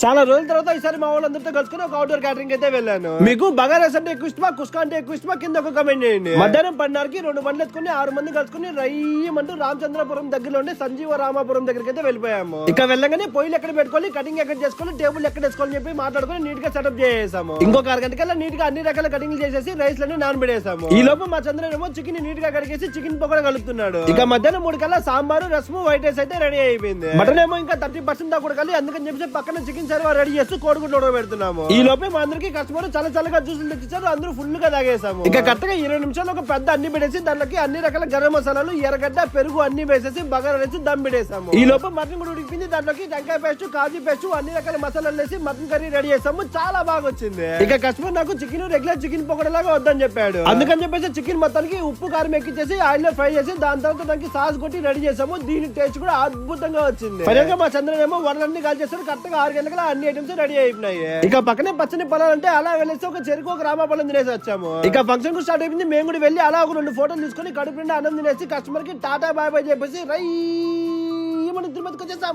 చాలా రోజుల తర్వాత ఈసారి మా వాళ్ళందరితో కలుసుకుని ఒక అవుట్డోర్ క్యాటరింగ్ అయితే వెళ్ళాను. మీకు బగారా రైస్ అంటే ఎక్కువ ఇష్టమా, కుస్కా అంటే ఎక్కువ ఇష్టమా కింద ఒక కమెంట్ చేయండి. మధ్యాహ్నం 10:30కి 2 బండ్లు ఎత్తుకుని 6 మంది కలుసుకుని రైమంటూ రామచంద్రపురం దగ్గరలో ఉండే సంజీవ రామాపురం దగ్గరికి అయితే వెళ్ళిపోయాము. ఇక వెళ్ళగానే పొయ్యిలు ఎక్కడ పెట్టుకోవాలి, కటింగ్ ఎక్కడ చేసుకోవాలి, టేబుల్ ఎక్కడ వేసుకోవాలని చెప్పి మాట్లాడుకుని నీట్ గా సెటప్ చేసేసాము. ఇంకొక 6 గంటకల్లా నీట్ గా అన్ని రకాల కటింగ్లు చేసేసి రైస్ లను నానబెట్టేసాము. ఈ లోపు మా చంద్రనేమో చికెన్ నీట్ గా కడిగేసి చికెన్ పకోడా కలుపుతున్నాడు. ఇక మధ్యాహ్నం 3 కల్లా సాంబారు, రసము, వైట్ రైస్ అయితే రెడీ అయిపోయింది. మటన్ ఏమో ఇంకా 30% దాకా ఉడకాలి, అందుకని చెప్పి పక్కన చికెన్ సర్వర్ రెడీ చేస్తూ కోడిగుడ్లు పెడుతున్నాము. ఈ లోపే మా అందరికి కస్టమర్ చాలా చల్లగా జ్యూసులు తెచ్చారు, అందరూ ఫుల్ గా తాగేసాము. ఇక కరెక్ట్ గా 20 నిమిషాలు ఒక పెద్ద అన్ని పెట్టేసి దాంట్లోకి అన్ని రకాల గరం మసాలాలు, ఎర్రగడ్డ, పెరుగు అన్ని వేసేసి బగారా రైస్ దమ్ పెట్టేసాము. ఈ లోపు మటన్ కూడా ఉడికింది, దాంట్లోకి టెంకాయ పేస్ట్, కాజు పేస్ట్ అన్ని రకాల మసాలాలు వేసి మటన్ కర్రీ రెడీ చేసాము. చాలా బాగా వచ్చింది. ఇక కస్టమర్ నాకు చికెన్ రెగ్యులర్ చికెన్ పకోడా లాగా వద్దని చెప్పాడు. అందుకని చెప్పేసి చికెన్ మొత్తానికి ఉప్పు కారం ఎక్కించేసి ఆయిల్ లో ఫ్రై చేసి దాని తర్వాత దానికి సాస్ కొట్టి రెడీ చేసాము. దీని టేస్ట్ కూడా అద్భుతంగా వచ్చింది. ఫైనల్ గా మా చంద్రన్ ఏమో వడలన్నీ కాల్ చేస్తారు. కరెక్ట్ గా 6 గంటల అన్ని ఐటమ్స్ రెడీ అయిపోయినాయి. ఇక పక్కనే పచ్చని పొలాలంటే అలా వెళ్ళేసి ఒక చెరుకు, ఒక రామాపళ్ళం తినేసి వచ్చాము. ఇక ఫంక్షన్ కు స్టార్ట్ అయిపోయింది. మేము కూడా వెళ్ళి అలా ఒక 2 ఫోటోలు తీసుకుని కడుపు నిండా అన్నం తినేసి కస్టమర్ కి టాటా బాయ్ బాయ్ చెప్పేసి తిరుపతికి వచ్చేసాం.